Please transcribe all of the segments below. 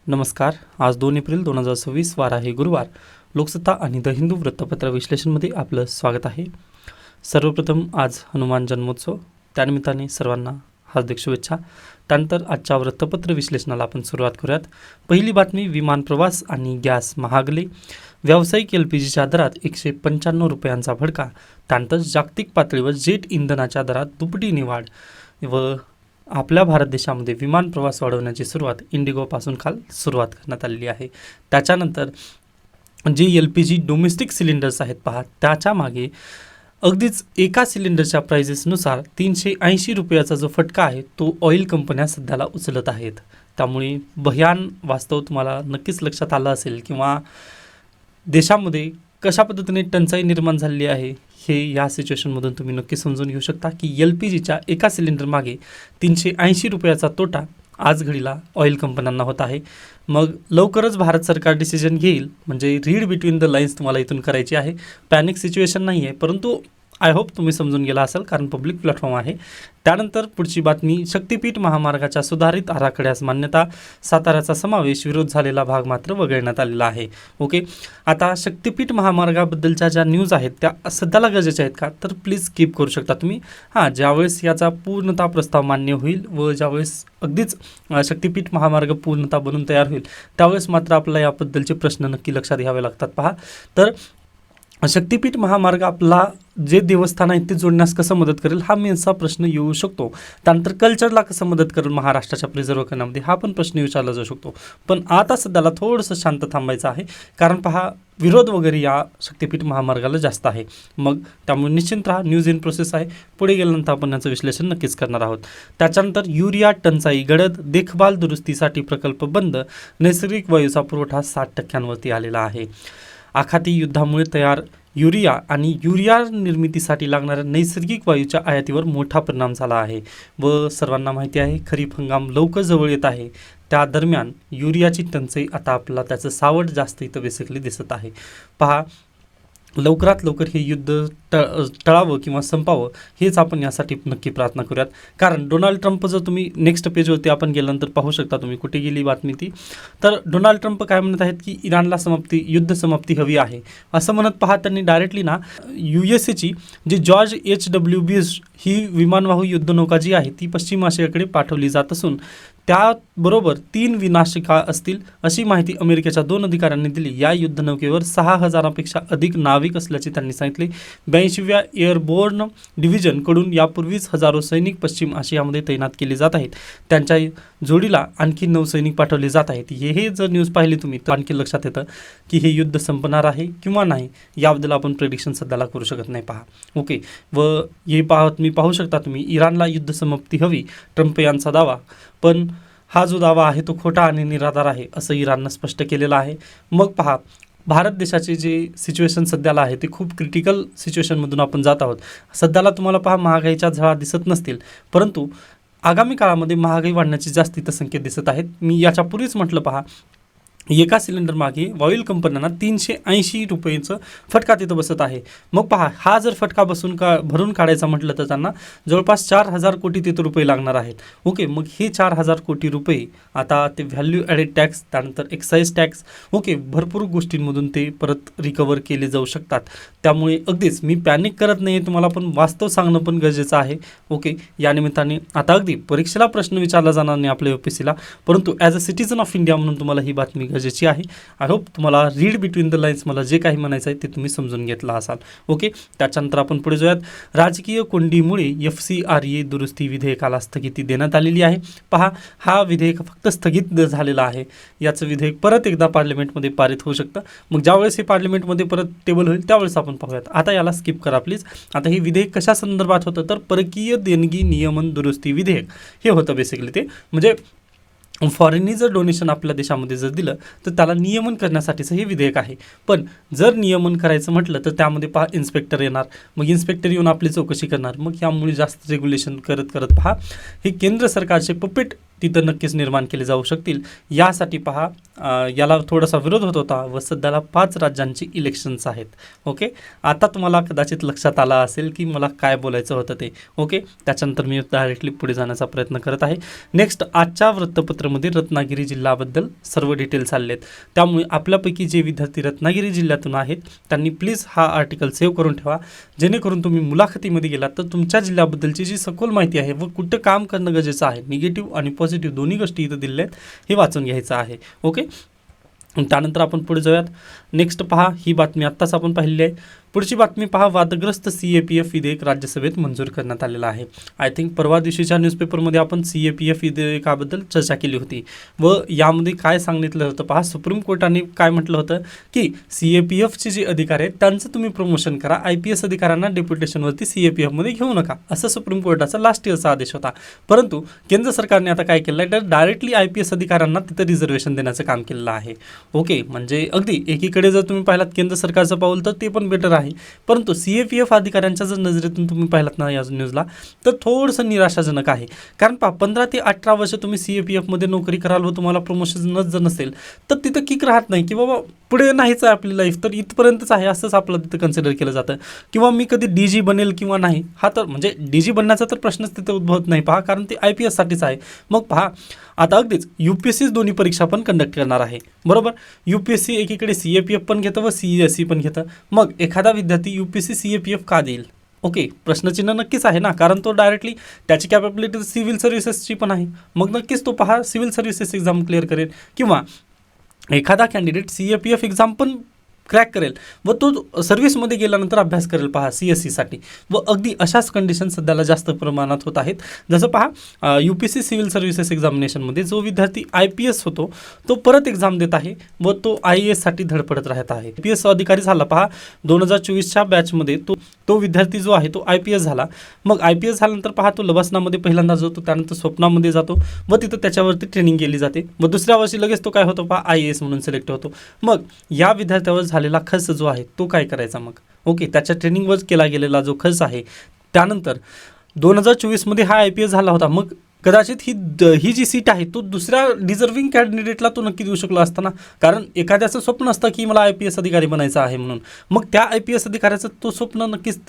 नमस्कार. आज 2 एप्रिल 2026 वार आहे गुरुवार. लोकसत्ता आणि द हिंदू वृत्तपत्र विश्लेषणमध्ये आपलं स्वागत आहे. सर्वप्रथम आज हनुमान जन्मोत्सव, त्यानिमित्ताने सर्वांना हार्दिक शुभेच्छा. त्यानंतर आजच्या वृत्तपत्र विश्लेषणाला आपण सुरुवात करूयात. पहिली बातमी, विमान प्रवास आणि गॅस महागले, व्यावसायिक LPGच्या दरात 195 रुपयांचा भडका. त्यानंतर जागतिक पातळीवर जेट इंधनाच्या दरात दुपटीने वाढ व आपल्या भारत देशामध्ये विमान प्रवास वाढवण्याची सुरुवात इंडिगोपासून काल सुरुवात करण्यात आलेली आहे. त्याच्यानंतर जे LPG डोमेस्टिक सिलेंडर्स आहेत पहा, त्याच्या मागे अगदीच एका सिलेंडरच्या प्राइजेसनुसार 380 रुपयाचा जो फटका आहे तो ऑइल कंपन्या सध्याला उचलत आहेत. त्यामुळे भयान वास्तव तुम्हाला नक्कीच लक्षात आलं असेल किंवा देशामध्ये कशा पद्धतीने टंचाई निर्माण झालेली आहे हे या सिच्युएशनमधून तुम्ही नक्की समजून घेऊ शकता की LPGच्या एका सिलेंडर मागे 380 रुपयाचा तोटा आज घडीला ऑइल कंपन्यांना होत आहे. मग लवकरच भारत सरकार डिसिजन घेईल, म्हणजे रीड बिटवीन द लाईन्स तुम्हाला इथून करायची आहे. पॅनिक सिच्युएशन नाही आहे, परंतु आय होप तुम्ही समजून गेला असाल, कारण पब्लिक प्लॅटफॉर्म आहे. त्यानंतर पुढची बातमी, शक्तिपीठ महामार्गाच्या सुधारित आराखड्यास मान्यता, साताऱ्याचा समावेश, विरोध झालेला भाग मात्र वगळण्यात आलेला आहे. ओके, आता शक्तिपीठ महामार्गाबद्दलच्या ज्या न्यूज आहेत त्या सध्याला गरजेच्या आहेत का, तर प्लीज स्किप करू शकता तुम्ही. ज्यावेळेस याचा पूर्णतः प्रस्ताव मान्य होईल व ज्यावेळेस अगदीच शक्तिपीठ महामार्ग पूर्णतः बनून तयार होईल त्यावेळेस मात्र आपल्याला याबद्दलचे प्रश्न नक्की लक्षात घ्यावे लागतात. पहा, तर शक्तिपीठ महामार्ग आपला जे देवस्थान आहेत ते जोडण्यास कसं मदत करेल हा मेनचा प्रश्न येऊ शकतो. त्यानंतर कल्चरला कसं मदत करेल महाराष्ट्राच्या प्रिझर्व करण्यामध्ये हा पण प्रश्न विचारला जाऊ शकतो. पण आता सध्याला थोडंसं शांत थांबायचं आहे, कारण पहा विरोध वगैरे या शक्तिपीठ महामार्गाला जास्त आहे. मग त्यामुळे निश्चिंत राहा, न्यूज इन प्रोसेस आहे. पुढे गेल्यानंतर आपण याचं विश्लेषण नक्कीच करणार आहोत. त्याच्यानंतर युरिया टंचाई गडद, देखभाल दुरुस्तीसाठी प्रकल्प बंद, नैसर्गिक वायूचा पुरवठा 60% आलेला आहे. आखाती युद्धामुळे तयार युरिया आणि युरिया निर्मितीसाठी लागणाऱ्या नैसर्गिक वायूच्या आयातीवर मोठा परिणाम झाला आहे व सर्वांना माहिती आहे खरीप हंगाम लवकर जवळ येत आहे. त्या दरम्यान युरियाची टंचाई आता आपल्याला त्याचं सावट जास्त इथं बेसिकली दिसत आहे. पहा, लवकरात लवकर हे युद्ध टळावं किंवा संपावं हेच आपण यासाठी नक्की प्रार्थना करूयात. कारण डोनाल्ड ट्रम्प, जर तुम्ही नेक्स्ट पेजवरती आपण गेल्यानंतर पाहू शकता, तुम्ही कुठे गेली बातमी ती, तर डोनाल्ड ट्रम्प काय म्हणत आहेत की इराणला युद्ध समाप्ती हवी आहे असं म्हणत. पहा, त्यांनी डायरेक्टली ना USAची जी जॉर्ज H.W. बुश ही विमानवाहू युद्धनौका जी आहे ती पश्चिम आशियाकडे पाठवली जात असून त्याबरोबर 3 विनाशिका असतील अशी माहिती अमेरिकेच्या 2 अधिकाऱ्यांनी दिली. या युद्धनौकेवर 6000पेक्षा अधिक नाविक असल्याचे त्यांनी सांगितले. 82व्या एअरबोर्न डिव्हिजनकडून यापूर्वीच हजारो सैनिक पश्चिम आशियामध्ये तैनात केले जात आहेत. त्यांच्या जोडीला आणखी 9 सैनिक पाठवले जात आहेत. हे जर न्यूज पाहिली तुम्ही तर आणखी लक्षात येतं की हे युद्ध संपणार आहे किंवा नाही याबद्दल आपण प्रेडिक्शन सध्याला करू शकत नाही. पहा, ओके, व हे तुम्ही पाहू शकता तुम्ही, इराणला युद्ध समाप्ती हवी ट्रम्प यांचा दावा, पण हा जो दावा आहे तो खोटा आणि निराधार आहे असं इराणनं स्पष्ट केलेलं आहे. मग पहा, भारत देशाचे जे सिच्युएशन सध्याला आहे ते खूप क्रिटिकल सिच्युएशनमधून आपण जात आहोत. सध्याला तुम्हाला पहा महागाईच्या झळा दिसत नसतील, परंतु आगामी काळामध्ये महागाई वाढण्याचे जास्त इथं संकेत दिसत आहेत. मी याच्यापूर्वीच म्हटलं, पहा एका सिलेंडर मागे ऑइल कंपन्यांना 380 रुपयेचं फटका तिथं बसत आहे. मग पहा, हा जर फटका भरून काढायचा म्हटलं तर त्यांना जवळपास 4000 कोटी तिथं रुपये लागणार आहेत. ओके, मग हे 4000 कोटी रुपये आता ते व्हॅल्यू ॲडेड टॅक्स, त्यानंतर एक्साईज टॅक्स, ओके, भरपूर गोष्टींमधून ते परत रिकवर केले जाऊ शकतात. त्यामुळे अगदीच मी पॅनिक करत नाही, तुम्हाला पण वास्तव सांगणं पण गरजेचं आहे. ओके, या निमित्ताने आता अगदी परीक्षेला प्रश्न विचारला जाणार नाही आपल्या UPSCला, परंतु as a citizen of India म्हणून तुम्हाला ही बातमी गरजेची आहे. आय होप तुम्हाला रीड बिटवीन द लाईन्स मला जे काही म्हणायचं आहे ते तुम्ही समजून घेतला असाल. ओके, त्याच्यानंतर आपण पुढे जाऊयात. राजकीय कोंडीमुळे FCRA दुरुस्ती विधेयकाला स्थगिती देण्यात आलेली आहे. पहा, हा विधेयक फक्त स्थगित झालेला आहे. याचं विधेयक परत एकदा पार्लमेंटमध्ये पारित होऊ शकतं. मग ज्यावेळेस हे पार्लमेंटमध्ये परत टेबल होईल त्यावेळेस आपण पाहूयात. आता याला स्किप करा प्लीज. आता हे विधेयक कशा संदर्भात होतं तर परकीय देणगी नियमन दुरुस्ती विधेयक हे होतं बेसिकली. ते म्हणजे फॉरेननी जर डोनेशन आपल्या देशामध्ये जर दिलं तर त्याला नियमन करण्यासाठीचं हे विधेयक आहे. पण जर नियमन करायचं म्हटलं तर त्यामध्ये पहा इन्स्पेक्टर येणार, मग इन्स्पेक्टर येऊन आपली चौकशी करणार. मग यामुळे जास्त रेग्युलेशन करत पहा हे केंद्र सरकारचे पपेट तिथं नक्कीच निर्माण केले जाऊ शकतील. यासाठी पहा याला थोडासा विरोध होत होता व सध्याला 5 राज्यांची इलेक्शन्स आहेत. ओके, आता तुम्हाला कदाचित लक्षात आला असेल की मला काय बोलायचं होतं ते. ओके, त्याच्यानंतर मी डायरेक्टली पुढे जाण्याचा प्रयत्न करत आहे. नेक्स्ट, आजच्या वृत्तपत्रामध्ये रत्नागिरी जिल्ह्याबद्दल सर्व डिटेल्स आलेले आहेत. त्यामुळे आपल्यापैकी जे विद्यार्थी रत्नागिरी जिल्ह्यातून आहेत त्यांनी प्लीज हा आर्टिकल सेव्ह करून ठेवा, जेणेकरून तुम्ही मुलाखतीमध्ये गेलात तर तुमच्या जिल्ह्याबद्दलची जी सखोल माहिती आहे व कुठं काम करणं गरजेचं आहे, निगेटिव्ह आणि पॉझिटिव्ह दोन्ही गोष्टी इथं दिलेल्या आहेत, हे वाचून घ्यायचं आहे. ओके, त्यानंतर आपण पुढे जाऊयात. नेक्स्ट पहा, ही बातमी आत्ताच आपण पाहिली आहे. पुढची बातमी पहा, वादग्रस्त CAPF विधेयक राज्यसभेत मंजूर करण्यात आलेलं आहे. आय थिंक परवा दिवशीच्या न्यूजपेपरमध्ये आपण CAPF विधेयकाबद्दल चर्चा केली होती व यामध्ये काय सांगितलं होतं पहा, सुप्रीम कोर्टाने काय म्हटलं होतं की CAPFचे जे अधिकारी आहेत त्यांचं तुम्ही प्रमोशन करा, IPS अधिकाऱ्यांना डेप्युटेशनवरती CAPFमध्ये घेऊ नका, असं सुप्रीम कोर्टाचा लास्ट इयरचा आदेश होता. परंतु केंद्र सरकारने आता काय केलं आहे, तर डायरेक्टली IPS अधिकाऱ्यांना तिथं रिझर्वेशन देण्याचं काम केलेलं आहे. ओके, म्हणजे अगदी एकीकडे जर तुम्ही पाहिलात केंद्र सरकारचं पाऊल तर ते पण बेटर आहे, परंतु CAPF अधिकाऱ्यांच्या जर नजरेतून तुम्ही पाहिलात ना या न्यूजला तर थोडंसं निराशाजनक आहे. कारण 15 ते 18 वर्ष तुम्ही CAPFमध्ये नोकरी कराल व तुम्हाला प्रमोशन जर नसेल तर तिथं किक राहत नाही की बाबा पुढे नाहीच आहे आपली लाईफ, तर इथपर्यंतच आहे असंच आपलं तिथं कन्सिडर केलं जातं. किंवा मी कधी DG बनेल किंवा नाही, हा तर म्हणजे DG बनण्याचा तर प्रश्नच तिथं उद्भवत नाही पहा, कारण ते IPS साठीच आहे. मग पहा, आता अगदीच UPSC दोन्ही परीक्षा पण कंडक्ट करणार आहे, बरोबर. UPSC एकीकडे CAPF पण घेतं व CESE पण घेतं. मग एखादा विद्यार्थी UPSC CAPF का देईल? ओके, प्रश्नचिन्ह नक्कीच आहे ना, कारण तो डायरेक्टली त्याची कॅपेबिलिटी सिव्हिल सर्व्हिसेसची पण आहे. मग नक्कीच तो पहा सिव्हिल सर्व्हिसेस एक्झाम क्लिअर करेल किंवा एखादा कॅन्डिडेट CAPF एक्झाम पण क्रॅक करेल व तो सर्व्हिसमध्ये गेल्यानंतर अभ्यास करेल पहा CSE साठी. व अगदी अशाच कंडिशन सध्याला जास्त प्रमाणात होत आहेत. जसं पहा UPSC सिव्हिल सर्व्हिसेस एक्झामिनेशनमध्ये जो विद्यार्थी IPS होतो तो परत एक्झाम देत आहे व तो IAS साठी धडपडत राहत आहे. IPS अधिकारी झाला पहा 2024च्या बॅचमध्ये तो विद्यार्थी जो आहे तो IPS झाला. मग IPS झाल्यानंतर पहा तो लवासनामध्ये पहिल्यांदा जातो, त्यानंतर स्वप्नामध्ये जातो व तिथं त्याच्यावरती ट्रेनिंग केली जाते व दुसऱ्या वर्षी लगेच तो काय होतो पहा IAS म्हणून सिलेक्ट होतो. मग या विद्यार्थ्यावर झालेला खर्च जो आहे तो काय करायचा मग? ओके, त्याच्या ट्रेनिंगवर केला गेलेला जो खर्च आहे, त्यानंतर 2024मध्ये हा IPS झाला होता. मग कदाचित ही जी सीट आहे तो दुसऱ्या डिझर्विंग कॅन्डिडेटला तो नक्की देऊ शकला असता ना, कारण एखाद्याचं स्वप्न असतं की मला IPS अधिकारी बनायचं आहे म्हणून. मग त्या IPS अधिकाऱ्याचं तो स्वप्न नक्कीच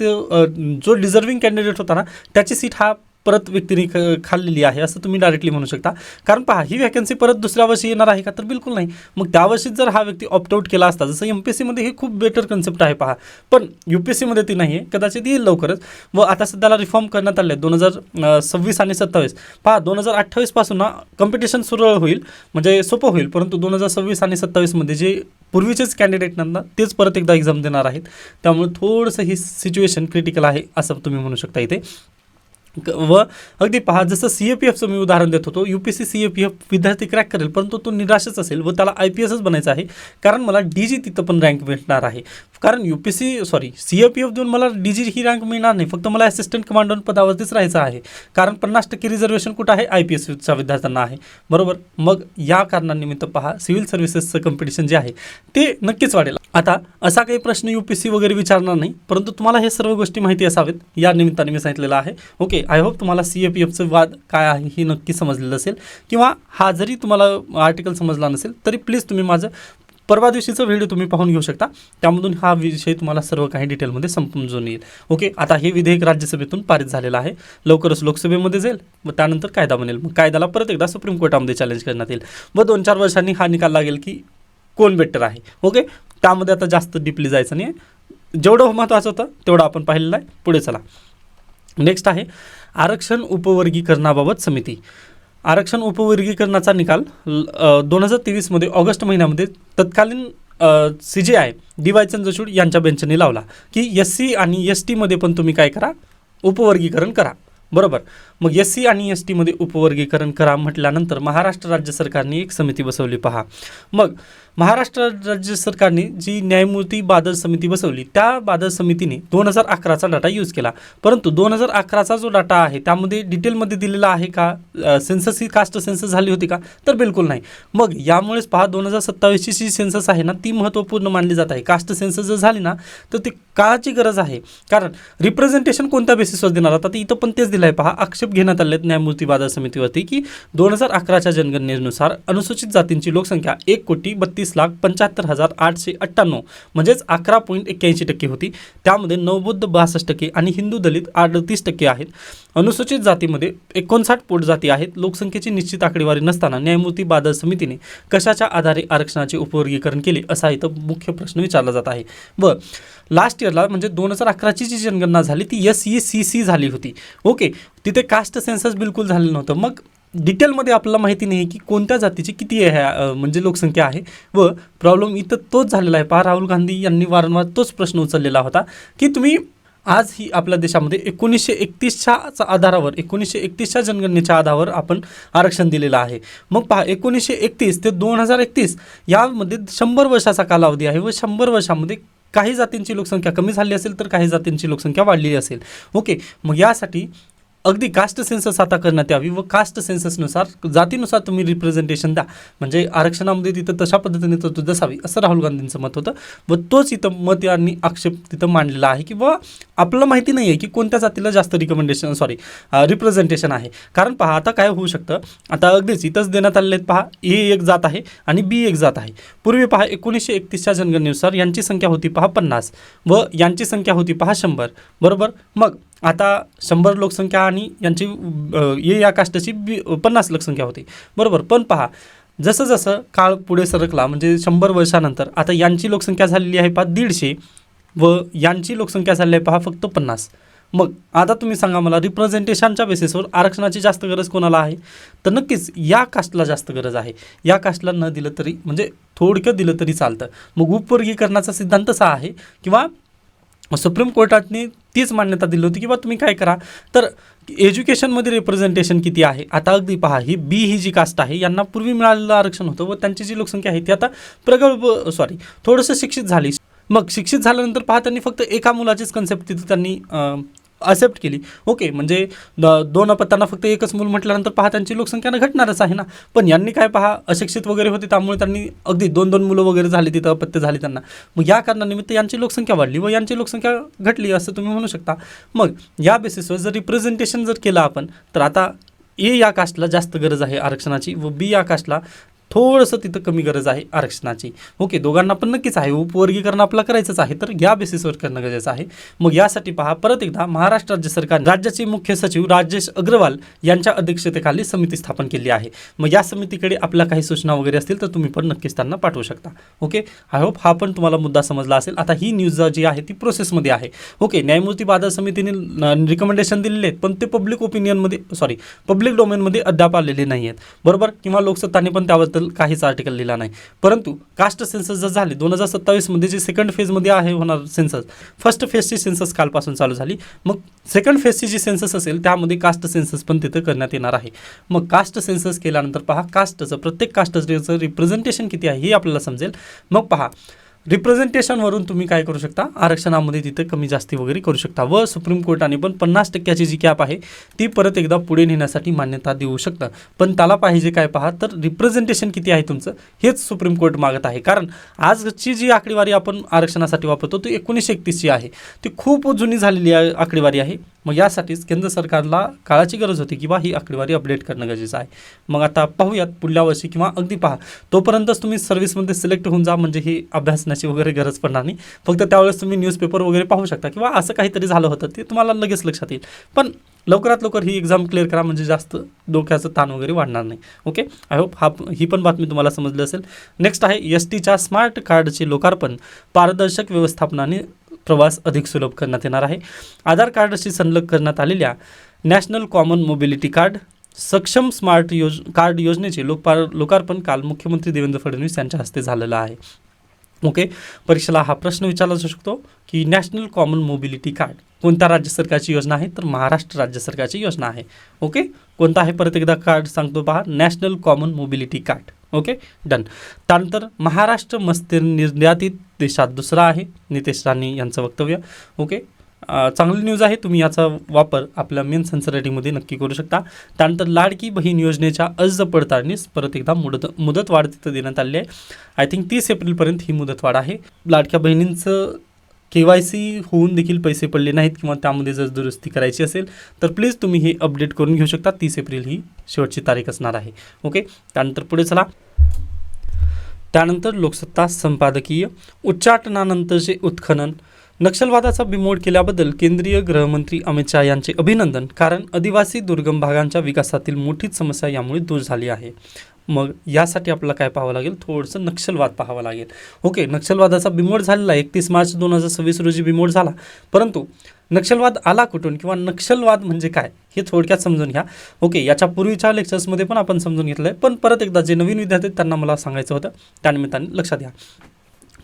जो डिझर्विंग कॅन्डिडेट होता ना त्याची सीट हा परत व्यक्तीने खाल्लेली आहे असं तुम्ही डायरेक्टली म्हणू शकता. कारण पहा ही वॅकन्सी परत दुसऱ्या वर्षी येणार आहे का? तर बिलकुल नाही. मग त्या वर्षीच जर हा व्यक्ती ऑप्टआउट केला असता, जसं MPSCमध्ये हे खूप बेटर कन्सेप्ट आहे पहा, पण UPSCमध्ये ती नाही आहे, कदाचित येईल लवकरच. व आता सध्याला रिफॉर्म करण्यात आले 2026 आणि 27 पहा 2028 पासून ना कॉम्पिटिशन सुरू होईल, म्हणजे सोपं होईल. परंतु 2026 आणि 27मध्ये जे पूर्वीचेच कॅन्डिडेट ना तेच परत एकदा एक्झाम देणार आहेत. त्यामुळे थोडंसं ही सिच्युएशन क्रिटिकल आहे असं तुम्ही म्हणू शकता इथे. व अगदी पहा जसं CAPFचं मी उदाहरण देत होतो, UPSC CAPF विद्यार्थी क्रॅक करेल परंतु तो निराशच असेल व त्याला IPSच बनायचं आहे, कारण मला DG तिथं पण रँक भेटणार आहे. कारण CAPF देऊन मला DG ही रँक मिळणार नाही, फक्त मला असिस्टंट कमांडर पदावरतीच राहायचं आहे. कारण 50% रिझर्वेशन कुठं आहे? IPSच्या विद्यार्थ्यांना आहे, बरोबर. मग या कारणानिमित्त पहा सिव्हिल सर्व्हिसेसचं कॉम्पिटिशन जे आहे ते नक्कीच वाढेल. आता असा काही प्रश्न UPSC वगैरे विचारणार नाही, परंतु तुम्हाला हे सर्व गोष्टी माहिती असावेत या निमित्ताने मी सांगितलेलं आहे. ओके, आय होप तुम्हाला CAPFचं वाद काय आहे हे नक्की समजलेलं असेल, किंवा हा जरी तुम्हाला आर्टिकल समजला नसेल तरी प्लीज तुम्ही माझं परवा दिवशीचा व्हिडिओ तुम्ही पाहून घेऊ शकता, त्यामधून हा विषय तुम्हाला सर्व काही डिटेलमध्ये समजून येईल. ओके, आता हे विधेयक राज्यसभेतून पारित झालेलं आहे, लवकरच लोकसभेमध्ये जाईल व त्यानंतर कायदा बनेल. मग कायद्याला परत एकदा सुप्रीम कोर्टामध्ये चॅलेंज करण्यात येईल व 2-4 वर्षांनी हा निकाल लागेल की कोण बेटर आहे. ओके, त्यामध्ये आता जास्त डीपली जायचं नाही, जेवढं महत्त्वाचं होतं तेवढं आपण पाहिलेलं आहे. पुढे चला. नेक्स्ट आहे आरक्षण उपवर्गीकरणाबाबत समिती. आरक्षण उपवर्गीकरणाचा निकाल 2023मध्ये ऑगस्ट महिन्यामध्ये तत्कालीन CJI DY चंद्रचूड यांच्या बेंचने लावला की SC आणि STमध्ये पण तुम्ही काय करा, उपवर्गीकरण करा, बरोबर. मग SC आणि STमध्ये उपवर्गीकरण करा म्हटल्यानंतर महाराष्ट्र राज्य सरकारने एक समिती बसवली पहा. मग महाराष्ट्र राज्य सरकारने जी न्यायमूर्ती बादल समिती बसवली त्या बादल समितीने 2011चा डाटा यूज केला, परंतु 2011चा जो डाटा आहे त्यामध्ये डिटेलमध्ये दिलेला आहे का सेन्सस ही कास्ट सेन्सस झाली होती का, तर बिलकुल नाही. मग यामुळेच पहा 2027ची जी सेन्सस आहे ना ती महत्त्वपूर्ण मानली जात आहे. कास्ट सेन्सस जर झाली ना तर ती काळाची गरज आहे, कारण रिप्रेझेंटेशन कोणत्या बेसिसवर देणार, आता इथं पण तेच दिलं आहे पहा. आक्षेप घेण्यात आले न्यायमूर्ती बादल समितीवरती की 2011च्या जनगणनेनुसार अनुसूचित जातींची लोकसंख्या 1,32,75,898 म्हणजेच 11.81% होती. त्यामध्ये नवबौद्ध 62% आणि हिंदू दलित 38% आहेत. अनुसूचित जातीमध्ये 59 पोटजाती आहेत. लोकसंख्येची निश्चित आकडेवारी नसताना न्यायमूर्ती बादल समितीने कशाच्या आधारे आरक्षणाचे उपवर्गीकरण केले असा इथं मुख्य प्रश्न विचारला जात आहे. व लास्ट इयरला म्हणजे 2011ची जी जनगणना झाली ती SECC झाली होती. ओके, तिथे कास्ट सेन्सस बिलकुल झालेलं नव्हतं. मग डिटेलमध्ये आपल्याला माहिती नाही की कोणत्या जातीची किती आहे म्हणजे लोकसंख्या आहे. व प्रॉब्लेम इथं तोच झालेला आहे पहा. राहुल गांधी यांनी वारंवार तोच प्रश्न उचललेला होता की तुम्ही आज ही आपल्या देशामध्ये 1931च्या आधारावर 1931च्या जनगणनेच्या आधारावर आपण आरक्षण दिलेलं आहे. मग पहा 1931 ते 2031 यामध्ये 100 वर्षाचा कालावधी आहे व 100 वर्षामध्ये काही जातींची लोकसंख्या कमी झाली असेल तर काही जातींची लोकसंख्या वाढलेली असेल. ओके, मग यासाठी अगदी कास्ट सेन्सस आता करण्यात यावी व कास्ट सेन्ससनुसार जातीनुसार तुम्ही रिप्रेझेंटेशन द्या, म्हणजे आरक्षणामध्ये तिथं तशा पद्धतीने तरतूद असावी असं राहुल गांधींचं मत होतं. व तोच इथं मत यांनी आक्षेप तिथं मांडलेला आहे की बा आपल्याला माहिती नाही आहे की कोणत्या जातीला जास्त रिप्रेझेंटेशन आहे. कारण पहा आता काय होऊ शकतं, आता अगदीच इथंच देण्यात आलेले आहेत पहा. A एक जात आहे आणि B एक जात आहे. पूर्वी पहा 1931च्या जनगणनेनुसार यांची संख्या होती पहा 50 व यांची संख्या होती पहा 100, बरोबर. मग आता 100 लोकसंख्या आणि यांची या कास्टची 50 लोकसंख्या होती, बरोबर. पण पहा जसं जसं काळ पुढे सरकला म्हणजे 100 वर्षानंतर आता यांची लोकसंख्या झालेली आहे पहा 150 व यांची लोकसंख्या झालेली आहे पहा फक्त 50. मग आता तुम्ही सांगा मला रिप्रेझेंटेशनच्या बेसिसवर आरक्षणाची जास्त गरज कोणाला आहे, तर नक्कीच या कास्टला जास्त गरज आहे. या कास्टला न दिलं तरी म्हणजे थोडक्यात दिलं तरी चालतं. मग उपवर्गीकरणाचा सिद्धांत असा आहे किंवा सुप्रीम कोर्टाने तीच मान्यता दिली होती की बा तुम्ही काय करा तर एज्युकेशनमध्ये रिप्रेझेंटेशन किती आहे. आता अगदी पहा ही ही जी कास्ट आहे यांना पूर्वी मिळालेलं आरक्षण होतं व त्यांची जी लोकसंख्या आहे ती आता थोडंसं शिक्षित झाली. मग शिक्षित झाल्यानंतर पहा त्यांनी फक्त एका मुलाचीच कन्सेप्ट तिथे त्यांनी ॲक्सेप्ट केली. ओके, म्हणजे 2 अपत्यांना फक्त एकच मूल म्हटल्यानंतर पहा त्यांची लोकसंख्या घटणारच आहे ना. पण यांनी काय पहा अशिक्षित वगैरे होते त्यामुळे त्यांनी अगदी 2-2 मुलं वगैरे झाली तिथं अपत्य झाली त्यांना. मग या कारणानिमित्त यांची लोकसंख्या वाढली व यांची लोकसंख्या घटली असं तुम्ही म्हणू शकता. मग या बेसिसवर जर रिप्रेझेंटेशन जर केलं आपण तर आता A या कास्टला जास्त गरज आहे आरक्षणाची व B या कास्टला थोडंसं तिथं कमी गरज आहे आरक्षणाची. ओके, दोघांना पण नक्कीच आहे उपवर्गीकरण आपलं करायचंच आहे तर या बेसिसवर करणं गरजेचं आहे. मग यासाठी पहा परत एकदा महाराष्ट्र राज्य सरकार राज्याचे मुख्य सचिव राजेश अग्रवाल यांच्या अध्यक्षतेखाली समिती स्थापन केली आहे. मग या समितीकडे आपल्या काही सूचना वगैरे असतील तर तुम्ही पण नक्कीच त्यांना पाठवू शकता. ओके, आय होप हा पण तुम्हाला मुद्दा समजला असेल. आता ही न्यूज जी आहे ती प्रोसेसमध्ये आहे. ओके, न्यायमूर्ती बादल समितीने रिकमेंडेशन दिलेले आहेत पण ते पब्लिक डोमेनमध्ये अद्याप आलेले नाही आहेत, बरोबर. किंवा लोकसत्ताने पण त्याबद्दल काहीच आर्टिकल लिहिला नाही. परंतु कास्ट सेन्सस जर झाली 2027मध्ये जे सेकंड फेजमध्ये आहे होणार सेन्सस, फर्स्ट फेजची सेन्सस कालपासून चालू झाली. मग सेकंड फेजची जी सेन्सस असेल त्यामध्ये कास्ट सेन्सस पण तिथं करण्यात येणार आहे. मग कास्ट सेन्सस केल्यानंतर पहा कास्टचं प्रत्येक कास्टचं रिप्रेझेंटेशन किती आहे हे आपल्याला समजेल. मग पहा रिप्रेझेंटेशनवरून तुम्ही काय करू शकता आरक्षणामध्ये तिथे कमी जास्ती वगैरे करू शकता व सुप्रीम कोर्टाने पण 50% जी कॅप आहे ती परत एकदा पुढे नेण्यासाठी मान्यता देऊ शकतं. पण त्याला पाहिजे काय पहा तर रिप्रेझेंटेशन किती आहे तुमचं हेच सुप्रीम कोर्ट मागत आहे. कारण आजची जी आकडेवारी आपण आरक्षणासाठी वापरतो ती 1931ची आहे, ती खूप जुनी झालेली आकडेवारी आहे. मग यासाठीच केंद्र सरकारला काळाची गरज होती की बा ही आकडेवारी अपडेट करणं गरजेचं आहे. मग आता पाहूयात पुढल्या वर्षी किंवा अगदी पहा तोपर्यंतच तुम्ही सर्व्हिसमध्ये सिलेक्ट होऊन जा म्हणजे ही अभ्यासण्याची वगैरे गरज पडणार नाही. फक्त त्यावेळेस तुम्ही न्यूजपेपर वगैरे पाहू शकता किंवा असं काहीतरी झालं होतं ते तुम्हाला लगेच लक्षात येईल. पण लवकरात लवकर ही एक्झाम क्लिअर करा म्हणजे जास्त डोक्याचं ताण वगैरे वाढणार नाही. ओके, आय होप ही पण बातमी तुम्हाला समजली असेल. नेक्स्ट आहे STच्या स्मार्ट कार्डचे लोकार्पण, पारदर्शक व्यवस्थापनाने प्रवास अधिक सुलभ करण्यात येणार आहे. आधार कार्डशी संलग्न करण्यात आलेल्या नॅशनल कॉमन मोबिलिटी कार्ड सक्षम स्मार्ट कार्ड योजनेचे लोकार्पण काल मुख्यमंत्री देवेंद्र फडणवीस यांच्या हस्ते झालेलं आहे. ओके, परीक्षेला हा प्रश्न विचारला जाऊ शकतो की नॅशनल कॉमन मोबिलिटी कार्ड कोणत्या राज्य सरकारची योजना आहे तर महाराष्ट्र राज्य सरकारची योजना आहे. ओके, कोणता आहे परत एकदा कार्ड सांगतो पहा national common mobility card. Okay, done. त्यानंतर महाराष्ट्र मत्स्य निर्यातित देशात दुसरा आहे, नितेश राणे यांचं वक्तव्य. ओके, चांगली न्यूज आहे. तुम्ही याचा वापर आपल्या मेन सेन्सर रायटिंगमध्ये नक्की करू शकता. त्यानंतर लाडकी बहीण योजनेच्या अर्ज पडताळणीस परत एकदा मुदतवाढ तिथं देण्यात आली आहे. आय थिंक 30 एप्रिलपर्यंत ही मुदतवाढ आहे. लाडक्या बहिणींचं KYC होऊन देखील पैसे पडले नाहीत किंवा त्यामध्ये जर दुरुस्ती करायची असेल तर प्लीज तुम्ही हे अपडेट करून घेऊ शकता. 30 एप्रिल ही शेवटची तारीख असणार आहे. ओके, त्यानंतर पुढे चला. त्यानंतर लोकसत्ता संपादकीय उच्चाटनानंतरचे उत्खनन, नक्षलवादाचा बिमोड केल्याबद्दल केंद्रीय गृहमंत्री अमित शहा यांचे अभिनंदन. कारण आदिवासी दुर्गम भागांच्या विकासातील मोठीच समस्या यामुळे दूर झाली आहे. मग यासाठी आपल्याला काय पाहावं लागेल, थोडंसं नक्षलवाद पाहावं लागेल. ओके, नक्षलवादाचा बिमोड झालेला 31 मार्च 2026 रोजी बिमोड झाला. परंतु नक्षलवाद आला कुठून किंवा नक्षलवाद म्हणजे काय हे थोडक्यात समजून घ्या. ओके, याच्या पूर्वीच्या लेक्चर्समध्ये पण आपण समजून घेतलं आहे, पण परत एकदा जे नवीन विद्यार्थी आहेत त्यांना मला सांगायचं होतं, त्यानिमित्ताने लक्षात घ्या.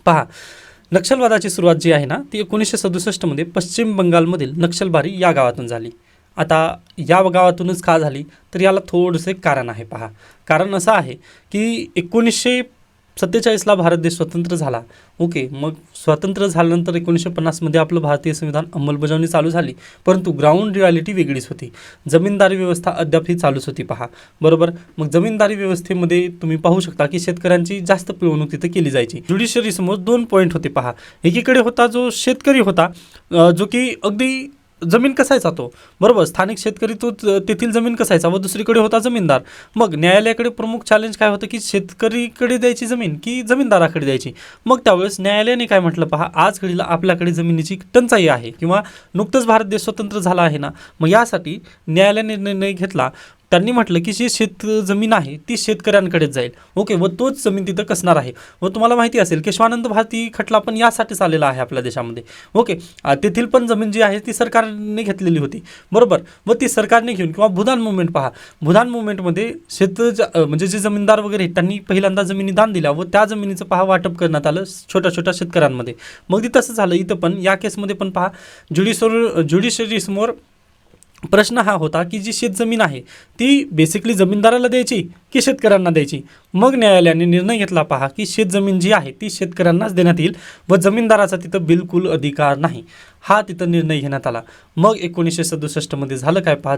पहा, नक्षलवादाची सुरुवात जी आहे ना ती 1967मध्ये पश्चिम बंगालमधील नक्षलबारी या गावातून झाली. आता या गावातूनच का झाली तर याला थोडंसं कारण आहे. पहा, कारण असं आहे की 1947ला भारत देश स्वतंत्र झाला. ओके, मग स्वतंत्र झाल्यानंतर 1950मध्ये आपलं भारतीय संविधान अंमलबजावणी चालू झाली, परंतु ग्राउंड रियालिटी वेगळीच होती. जमीनदारी व्यवस्था अद्याप ही चालूच होती. पहा, बरोबर. मग जमीनदारी व्यवस्थेमध्ये तुम्ही पाहू शकता की शेतकऱ्यांची जास्त पिळवणूक तिथे केली जायची. ज्युडिशरी समोर 2 पॉईंट होते. पहा, एकीकडे होता जो शेतकरी होता, जो की अगदी जमीन कसायचा तो, बरोबर, स्थानिक शेतकरी तो तेथील जमीन कसायचा, व दुसरीकडे होता जमीनदार. मग न्यायालयाकडे प्रमुख चॅलेंज काय होतं की शेतकरीकडे द्यायची जमीन की जमीनदाराकडे द्यायची. मग त्यावेळेस न्यायालयाने काय म्हटलं, पहा, आज घडीला आपल्याकडे जमिनीची टंचाई आहे किंवा नुकतंच भारत देश स्वतंत्र झाला आहे ना, मग यासाठी न्यायालयाने निर्णय घेतला. त्यांनी म्हटलं की जी जमीन आहे ती शेतकऱ्यांकडेच जाईल. ओके, व तोच जमीन तिथं कसणार आहे. व तुम्हाला माहिती असेल केशवानंद भारती खटला पण यासाठीच आलेला आहे आपल्या देशामध्ये. ओके, तेथील पण जमीन जी आहे ती सरकारने घेतलेली होती, बरोबर. व ती सरकारने घेऊन किंवा भूदान मुवमेंट, पहा, भूदान मुवमेंटमध्ये म्हणजे जे जमीनदार वगैरे त्यांनी पहिल्यांदा जमिनी दान दिल्या व त्या जमिनीचं पहा वाटप करण्यात आलं छोट्या छोट्या शेतकऱ्यांमध्ये. मग ती तसं झालं इथं पण. या केसमध्ये पण पहा, ज्युडिशरी समोर प्रश्न हा होता की जी शेतजमीन आहे ती बेसिकली जमीनदाराला द्यायची की शेतकऱ्यांना द्यायची. मग न्यायालयाने निर्णय घेतला, पहा, की शेतजमीन जी आहे ती शेतकऱ्यांनाच देण्यात येईल व जमीनदाराचा तिथं बिलकुल अधिकार नाही. हा तिथं निर्णय घेण्यात आला. मग 1967मध्ये झालं काय, पहा,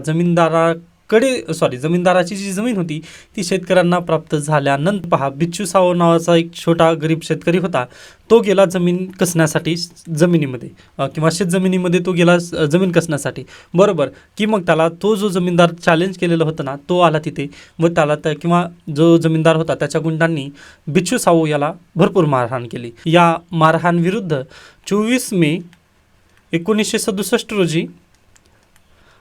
जमीनदाराची जी जमीन होती ती शेतकऱ्यांना प्राप्त झाल्यानंतर, पहा, बिच्छू सावो नावाचा एक छोटा गरीब शेतकरी होता. तो गेला जमीन कसण्यासाठी जमिनीमध्ये किंवा शेतजमिनीमध्ये तो गेला जमीन कसण्यासाठी, बरोबर. की मग त्याला तो जो जमीनदार चॅलेंज केलेलं होतं ना तो आला तिथे व त्याला किंवा जो जमीनदार होता त्याच्या गुंडांनी बिच्छू सावो याला भरपूर मारहाण केली. या मारहाण विरुद्ध 24 मे 1967 रोजी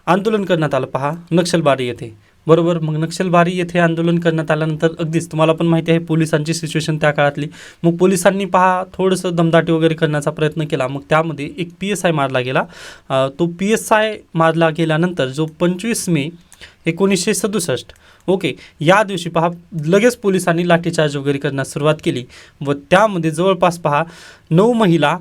आंदोलन करण्यात आलं. पहा, नक्षलबारी येथे, बरोबर. मग नक्षलबारी येथे आंदोलन करण्यात आल्यानंतर अगदीच तुम्हाला पण माहिती आहे पोलिसांची सिच्युएशन त्या काळातली. मग पोलिसांनी, पहा, थोडंसं दमदाटी वगैरे करण्याचा प्रयत्न केला. मग त्यामध्ये एक PSI मारला गेला. तो PSI मारला गेल्यानंतर जो 25 मे 1967, ओके, या दिवशी, पहा, लगेच पोलिसांनी लाठीचार्ज वगैरे करण्यास सुरुवात केली व त्यामध्ये जवळपास, पहा, 9 महिला,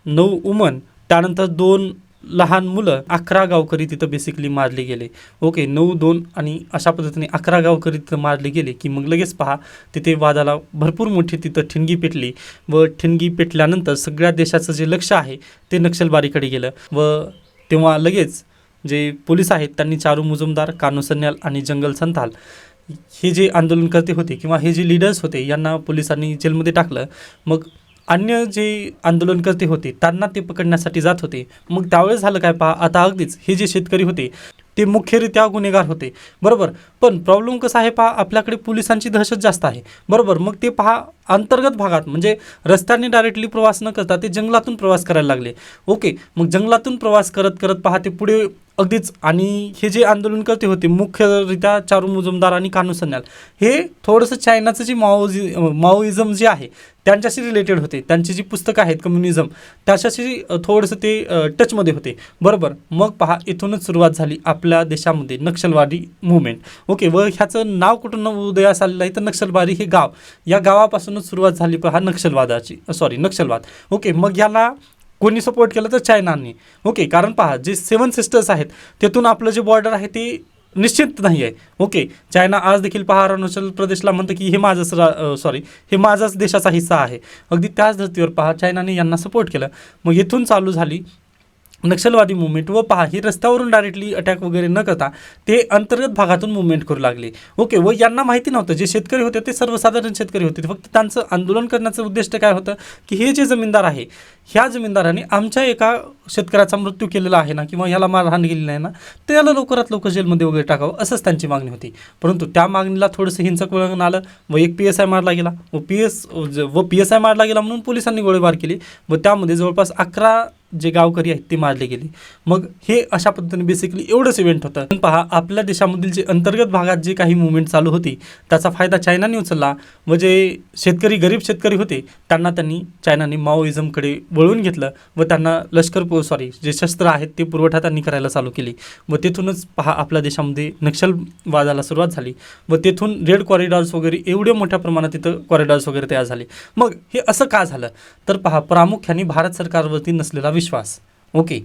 9 वुमन, त्यानंतर 2 लहान मुलं, 11 गावकरी तिथं बेसिकली मारले गेले. ओके, 9, 2 आणि अशा पद्धतीने 11 गावकरी तिथं मारले गेले की मग लगेच, पहा, तिथे वादाला भरपूर मोठी तिथं ठिणगी पेटली व ठिणगी पेटल्यानंतर सगळ्या देशाचं जे लक्ष आहे ते नक्षलबारीकडे गेलं व तेव्हा लगेच जे पोलीस आहेत त्यांनी चारू मुजुमदार, कानू सन्याल आणि जंगल संथाल हे जे आंदोलनकर्ते होते किंवा हे जे लीडर्स होते यांना पोलिसांनी जेलमध्ये टाकलं. मग अन्य जे आंदोलनकर्ते होते त्यांना ते पकडण्यासाठी जात होते. मग त्यावेळेस झालं काय, पहा, आता अगदीच हे जे शेतकरी होते ते मुख्यरित्या गुन्हेगार होते, बरोबर. पण प्रॉब्लेम कसा आहे, पहा, आपल्याकडे पोलिसांची दहशत जास्त आहे, बरोबर. मग ते, पहा, अंतर्गत भागात म्हणजे रस्त्याने डायरेक्टली प्रवास न करता ते जंगलातून प्रवास करायला लागले. ओके, मग जंगलातून प्रवास करत करत, पहा, ते पुढे अगदीच. आणि हे जे आंदोलनकर्ते होते मुख्यरित्या चारू मुजुमदार आणि कानू सन्याल हे थोडंसं चायनाचं जे माओइझम जे आहे त्यांच्याशी रिलेटेड होते. त्यांची जी पुस्तकं आहेत कम्युनिझम त्याच्याशी थोडंसं ते टचमध्ये होते, बरोबर. मग, पहा, इथूनच सुरुवात झाली आपल्या देशामध्ये नक्षलवादी मुवमेंट. ओके, व ह्याचं नाव कुठून उदयास आलेलं आहे तर नक्षलबारी हे गाव, या गावापासूनच सुरुवात झाली, पहा, नक्षलवाद. ओके, मग याला कोणी सपोर्ट केलं तर चायनाने. ओके, कारण, पहा, जे 7 सिस्टर्स आहेत तिथून आपलं जे बॉर्डर आहे ते निश्चित नाही आहे. ओके, चायना आज देखील पहा अरुणाचल प्रदेशला म्हणतं की हे माझंच हे माझाच देशाचा हिस्सा आहे. अगदी त्याच धर्तीवर पहा चायनाने यांना सपोर्ट केलं. मग इथून चालू झाली नक्षलवादी मुवमेंट. व पहा ही रस्त्यावरून डायरेक्टली अटॅक वगैरे न करता ते अंतर्गत भागातून मुवमेंट करू लागले. ओके, व यांना माहिती नव्हतं, जे शेतकरी होते ते सर्वसाधारण शेतकरी होते, फक्त त्यांचं आंदोलन करण्याचं उद्दिष्ट काय होतं की हे जे जमीनदार आहे, ह्या जमीनदाराने आमच्या एका शेतकऱ्याचा मृत्यू केलेला आहे ना, किंवा याला मारहाण केलेली आहे ना, त्याला लवकरात लवकर जेलमध्ये वगैरे टाकावं, असंच त्यांची मागणी होती. परंतु त्या मागणीला थोडंसं हिंसक वळण आलं व एक PSI मारला गेला व PSI मारला गेला म्हणून पोलिसांनी गोळीबार केली व त्यामध्ये जवळपास 11 जे गावकरी आहेत ते मारले गेले. मग हे अशा पद्धतीने बेसिकली एवढंच इव्हेंट होतं. पण पहा आपल्या देशामधील जे अंतर्गत भागात जे काही मुवमेंट चालू होती त्याचा फायदा चायनाने उचलला व जे शेतकरी गरीब शेतकरी होते त्यांना चायनाने माओइझमकडे वळवून घेतलं व त्यांना जे शस्त्र आहेत ते पुरवठा त्यांनी करायला चालू केली व तेथूनच पहा आपल्या देशामध्ये नक्षलवादाला सुरुवात झाली व तेथून रेड कॉरिडॉर्स वगैरे एवढ्या मोठ्या प्रमाणात तिथं कॉरिडॉर्स वगैरे तयार झाले. मग हे असं का झालं तर पहा प्रामुख्याने भारत सरकारवरती नसलेला विश्वास. ओके,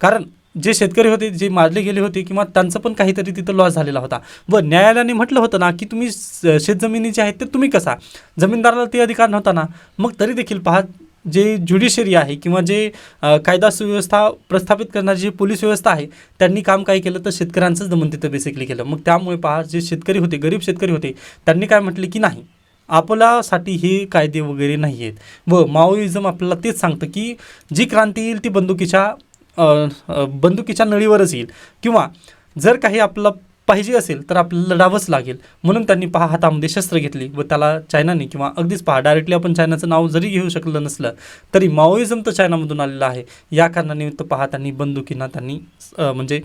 कारण जे शेतकरी होते जे मारले गेले होते किंवा त्यांचं पण काहीतरी तिथं लॉस झालेला होता व न्यायालयाने म्हटलं होतं ना की तुम्ही शेतजमिनी जे आहेत ते तुम्ही कसा, जमीनदाराला ते अधिकार नव्हता ना. मग तरी देखील पहा जे ज्युडिशरी आहे किंवा जे कायदा सुव्यवस्था प्रस्थापित करणारी जी पोलीस व्यवस्था आहे त्यांनी काम काय केलं तर शेतकऱ्यांचंच दमन तिथं बेसिकली केलं. मग त्यामुळे पहा जे शेतकरी होते, गरीब शेतकरी होते, त्यांनी काय म्हटले की नाही, आपल्यासाठी हे कायदे वगैरे नाही आहेत. व माओइझम आपल्याला तेच सांगतं की जी क्रांती येईल ती बंदुकीच्या नळीवरच येईल किंवा जर काही आपल्याला पाहिजे असेल तर आपल्याला लढावंच लागेल. म्हणून त्यांनी पहा हातामध्ये शस्त्र घेतली व त्याला चायनाने किंवा अगदीच पहा डायरेक्टली आपण चायनाचं नाव जरी घेऊ शकलं नसलं तरी माओइझम तर चायनामधून आलेलं आहे. या कारणानिमित्त पहा त्यांनी म्हणजे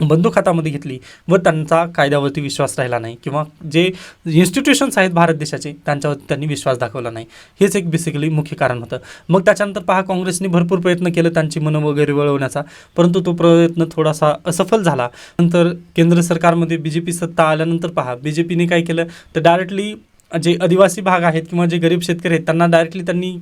बंदूक हातामध्ये घेतली व त्यांचा कायद्यावरती विश्वास राहिला नाही किंवा जे इन्स्टिट्यूशन्स आहेत भारत देशाचे त्यांच्यावरती त्यांनी विश्वास दाखवला नाही. हेच एक बेसिकली मुख्य कारण होतं. मग त्याच्यानंतर पहा काँग्रेसने भरपूर प्रयत्न केले त्यांची मनं वगैरे वळवण्याचा, परंतु तो प्रयत्न थोडासा असफल झाला. नंतर केंद्र सरकारमध्ये BJP सत्ता आल्यानंतर पहा BJPने काय केलं तर डायरेक्टली जे आदिवासी भाग आहेत किंवा जे गरीब शेतकरी आहेत त्यांना डायरेक्टली त्यांनी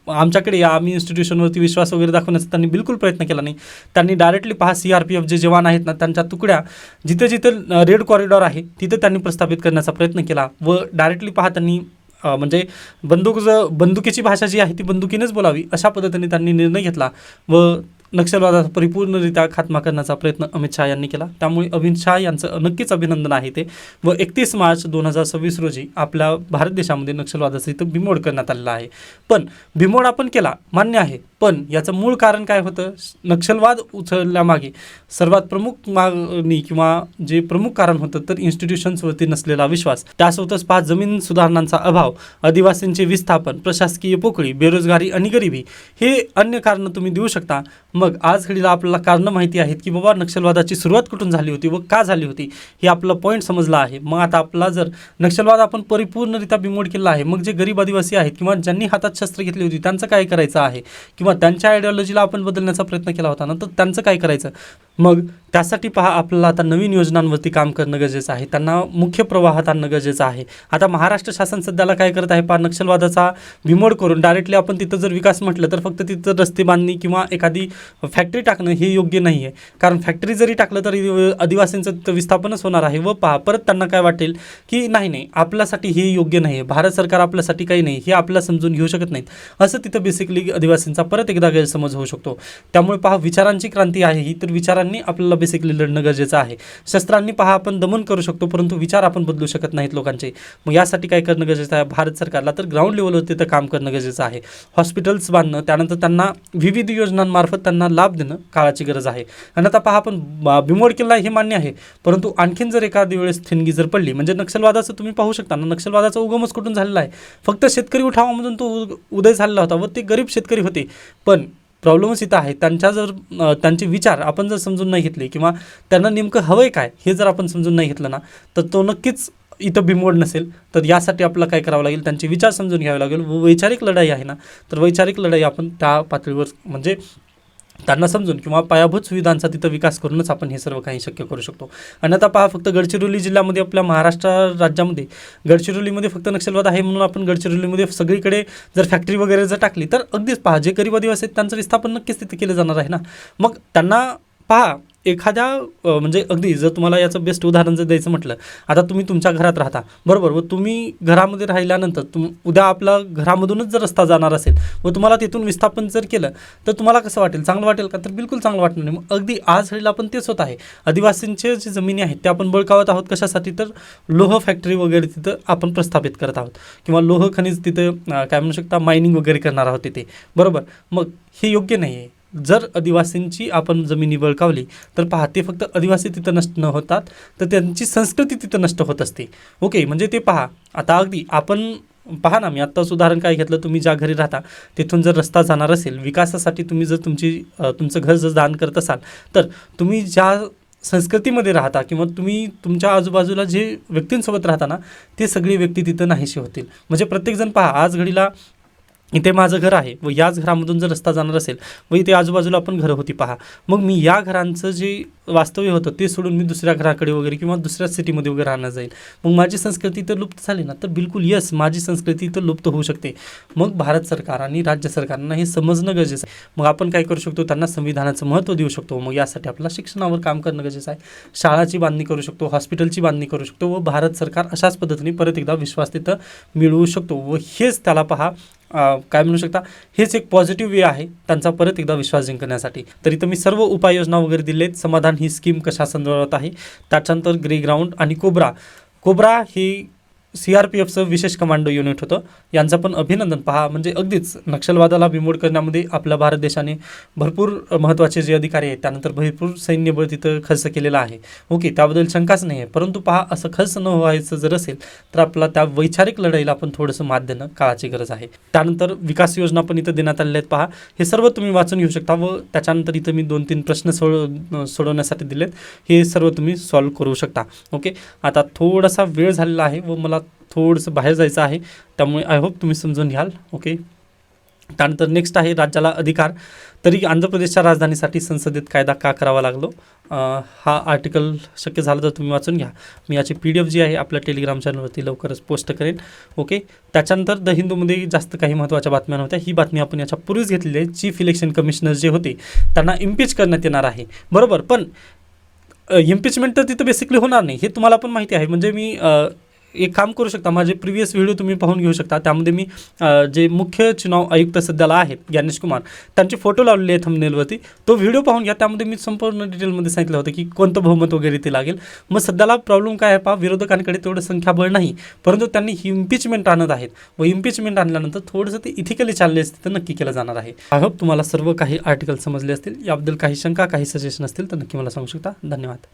आमच्याकडे या, आम्ही इन्स्टिट्यूशनवरती विश्वास वगैरे दाखवण्याचा त्यांनी बिलकुल प्रयत्न केला नाही. त्यांनी डायरेक्टली पहा CRPF जे जवान आहेत ना त्यांच्या तुकड्या जिथे जिथे रेड कॉरिडॉर आहे तिथे त्यांनी प्रस्थापित करण्याचा प्रयत्न केला व डायरेक्टली पहा त्यांनी म्हणजे बंदुकीची भाषा जी आहे ती बंदुकीनेच बोलावी अशा पद्धतीने त्यांनी निर्णय घेतला व नक्षलवादाचा परिपूर्णरित्या खात्मा करण्याचा प्रयत्न अमित शहा यांनी केला. त्यामुळे अमित शहा यांचं नक्कीच अभिनंदन आहे ते. व 31 मार्च 2026 रोजी आपल्या भारत देशामध्ये नक्षलवादाचं इथं बिमोड करण्यात आलेला आहे. पण बिमोड आपण केला मान्य आहे, पण याचं मूळ कारण काय होतं, नक्षलवाद उचलण्यामागे सर्वात प्रमुख मागणी किंवा जे प्रमुख कारण होतं तर इन्स्टिट्यूशन्सवरती नसलेला विश्वास, त्यासोबतच 5 जमीन सुधारणांचा अभाव, आदिवासींचे विस्थापन, प्रशासकीय पोकळी, बेरोजगारी आणि गरिबी हे अन्य कारणं तुम्ही देऊ शकता. मग आज घडीला आपल्याला कारणं माहिती आहेत की बाबा नक्षलवादाची सुरुवात कुठून झाली होती व का झाली होती हे आपला पॉईंट समजला आहे. मग आता आपला जर नक्षलवाद आपण परिपूर्णरित्या बिमोड केला आहे, मग जे गरीब आदिवासी आहेत किंवा ज्यांनी हातात शस्त्र घेतली होती त्यांचं काय करायचं आहे किंवा त्यांच्या आयडिओलॉजीला आपण बदलण्याचा प्रयत्न केला होता ना तर त्यांचं काय करायचं. मग त्यासाठी पहा आपल्याला आता नवीन योजनांवरती काम करणं गरजेचं आहे, त्यांना मुख्य प्रवाहात आणणं गरजेचं आहे. आता महाराष्ट्र शासन सध्याला काय करत आहे पहा, नक्षलवादाचा बिमोड करून डायरेक्टली आपण तिथं जर विकास म्हटलं तर फक्त तिथं रस्ते बांधणी किंवा एखादी फॅक्टरी टाकणं हे योग्य नाही आहे. कारण फॅक्टरी जरी टाकलं तरी आदिवासींचं तिथं विस्थापनच होणार आहे व पहा परत त्यांना काय वाटेल की नाही आपल्यासाठी हे योग्य नाही आहे, भारत सरकार आपल्यासाठी काही नाही हे आपल्याला समजून घेऊ शकत नाहीत, असं तिथं बेसिकली आदिवासींचा परत एकदा गैरसमज होऊ शकतो. त्यामुळे पहा विचारांची क्रांती आहे ही, तर विचारांनी आपल्याला बेसिकली लढणं गरजेचं आहे. शस्त्रांनी पहा आपण दमन करू शकतो परंतु विचार आपण बदलू शकत नाहीत लोकांचे. मग यासाठी काय करणं गरजेचं आहे भारत सरकारला तर ग्राउंड लेवलवर तिथं काम करणं गरजेचं आहे. हॉस्पिटल्स बांधणं, त्यानंतर त्यांना विविध योजनांमार्फत त्यांना लाभ देणं काळाची गरज आहे. आणि आता पहा आपण बिमोड केला हे मान्य आहे, परंतु आणखीन जर एखाद्या वेळेस थिणगी जर पडली म्हणजे नक्षलवादाचं तुम्ही पाहू शकता ना, नक्षलवादाचा उगमच कुठून झालेला आहे, फक्त शेतकरी उठावामधून तो उदय झालेला होता व ते गरीब शेतकरी होते. पण प्रॉब्लेमच इथं आहे त्यांचे विचार आपण जर समजून नाही घेतले किंवा त्यांना नेमकं हवंय काय हे जर आपण समजून नाही घेतलं ना तर तो नक्कीच इथं बिमोड नसेल. तर यासाठी आपल्याला काय करावं लागेल, त्यांचे विचार समजून घ्यावे लागेल व वैचारिक लढाई आहे ना तर वैचारिक लढाई आपण त्या पातळीवर म्हणजे त्यांना समजून किंवा पायाभूत सुविधांचा तिथं विकास करूनच आपण हे सर्व काही शक्य करू शकतो. आणि आता पहा फक्त गडचिरोली जिल्ह्यामध्ये आपल्या महाराष्ट्र राज्यामध्ये गडचिरोलीमध्ये फक्त नक्षलवाद आहे म्हणून आपण गडचिरोलीमध्ये सगळीकडे जर फॅक्टरी वगैरे जर टाकली तर अगदीच पहा जे गरीब आदिवासी आहेत त्यांचं विस्थापन नक्कीच तिथे केलं जाणार आहे ना. मग त्यांना पहा एखाद्या म्हणजे अगदी जर तुम्हाला याचं बेस्ट उदाहरण जर द्यायचं म्हटलं, आता तुम्ही तुमच्या घरात राहता बरोबर, व तुम्ही घरामध्ये राहिल्यानंतर उद्या आपला घरामधूनच जर रस्ता जाणार असेल व तुम्हाला तिथून विस्थापन जर केलं तर तुम्हाला कसं वाटेल, चांगलं वाटेल का? तर बिलकुल चांगलं वाटणार नाही. मग अगदी आज घडीला आपण तेच होत आहे. आदिवासींचे जे जमिनी आहेत त्या आपण बळकावत आहोत. कशासाठी? तर लोह फॅक्टरी वगैरे तिथं आपण प्रस्थापित करत आहोत किंवा लोह खनिज तिथं काय म्हणू शकता मायनिंग वगैरे करणार आहोत तिथे बरोबर. मग हे योग्य नाही आहे. जर आदिवासींची आपण जमिनी बळकावली तर पहा, ते फक्त आदिवासी तिथं नष्ट न होतात तर त्यांची संस्कृती तिथं नष्ट होत असते. ओके, म्हणजे ते पहा, आता अगदी आपण पहा ना, मी आत्ताच उदाहरण काय घेतलं, तुम्ही ज्या घरी राहता तिथून जर रस्ता जाणार असेल विकासासाठी, तुम्ही जर तुमचं घर जर दान करत असाल तर तुम्ही ज्या संस्कृतीमध्ये राहता किंवा तुम्ही तुमच्या आजूबाजूला जे व्यक्तींसोबत राहता ना, ते सगळे व्यक्ती तिथं नाहीसे होतील. म्हणजे प्रत्येकजण पहा, आज घडीला इथे माझं घर आहे व याच घरामधून जर रस्ता जाणार असेल व इथे आजूबाजूला आपण घरं होती पहा, मग मी या घरांचं जे वास्तव्य होतं ते सोडून मी दुसऱ्या घराकडे वगैरे किंवा दुसऱ्या सिटीमध्ये वगैरे राहणं जाईल, मग माझी संस्कृती तर लुप्त झाली ना. तर बिलकुल यस, माझी संस्कृती तर लुप्त होऊ शकते. मग भारत सरकार आणि राज्य सरकारनं हे समजणं गरजेचं आहे. मग आपण काय करू शकतो, त्यांना संविधानाचं महत्त्व देऊ शकतो. मग यासाठी आपल्याला शिक्षणावर काम करणं गरजेचं आहे. शाळाची बांधणी करू शकतो, हॉस्पिटलची बांधणी करू शकतो व भारत सरकार अशाच पद्धतीने परत एकदा विश्वास तिथं मिळवू शकतो. व हेच त्याला पहा काय म्हणू शकता, हेच एक पॉझिटिव्ह वे आहे त्यांचा परत एकदा विश्वास जिंकण्यासाठी. तर इथं मी सर्व उपाययोजना वगैरे दिलेत. समाधान ही स्कीम कशा संदर्भात आहे, त्याच्यानंतर ग्रे ग्राउंड आणि कोब्रा ही CRPFचं विशेष कमांडो युनिट होतं, यांचं पण अभिनंदन. पहा, म्हणजे अगदीच नक्षलवादाला बिमोड करण्यामध्ये आपल्या भारत देशाने भरपूर महत्त्वाचे जे अधिकारी आहेत त्यानंतर भरपूर सैन्यबळ तिथं खर्च केलेला आहे. ओके, त्याबद्दल शंकाच नाही आहे. परंतु पहा, असं खर्च न व्हायचं जर असेल तर आपल्याला त्या वैचारिक लढाईला आपण थोडंसं मात देणं काळाची गरज आहे. त्यानंतर विकास योजना पण इथं देण्यात आलेल्या आहेत. पहा, हे सर्व तुम्ही वाचून घेऊ शकता व त्याच्यानंतर इथं मी 2-3 प्रश्न सोडवण्यासाठी दिलेत, हे सर्व तुम्ही सॉल्व्ह करू शकता. ओके, आता थोडासा वेळ झालेला आहे व मला थोडंसं बाहेर जायचं आहे, त्यामुळे आय होप तुम्ही समजून घ्याल. ओके, त्यानंतर नेक्स्ट आहे राज्याला अधिकार. तरी आंध्र प्रदेशच्या राजधानीसाठी संसदेत कायदा का करावा लागलो, हा आर्टिकल शक्य झालं तर तुम्ही वाचून घ्या. मी याची PDF जी आहे आपल्या टेलिग्राम चॅनलवरती लवकरच पोस्ट करेन. ओके, त्याच्यानंतर द हिंदूमध्ये जास्त काही महत्त्वाच्या बातम्या नव्हत्या. ही बातमी आपण याच्या पूर्वीच घेतलेली आहे. चीफ इलेक्शन कमिशनर जे होते त्यांना इम्पीच करण्यात येणार आहे बरोबर. पण इम्पीचमेंट तर तिथं बेसिकली होणार नाही, हे तुम्हाला पण माहिती आहे. म्हणजे मी एक काम करू शकता, माझे प्रिव्हियस व्हिडिओ तुम्ही पाहून घेऊ शकता. त्यामध्ये मी जे मुख्य चुनाव आयुक्त सध्याला आहेत ज्ञानेश कुमार, त्यांचे फोटो लावलेले आहेत थंबनेलवरती. तो व्हिडिओ पाहून घ्या, त्यामध्ये मी संपूर्ण डिटेलमध्ये सांगितलं होतं की कोणतं बहुमत वगैरे ते लागेल. मग सध्याला प्रॉब्लेम काय आहे पहा, विरोधकांकडे तेवढं संख्याबळ नाही, परंतु त्यांनी इम्पीचमेंट आणत आहेत व इम्पीचमेंट आणल्यानंतर थोडंसं ते इथिकली चालले असते तर नक्की केलं जाणार आहे. आय होप तुम्हाला सर्व काही आर्टिकल समजले असतील. याबद्दल काही शंका, काही सजेशन असतील तर नक्की मला सांगू शकता. धन्यवाद.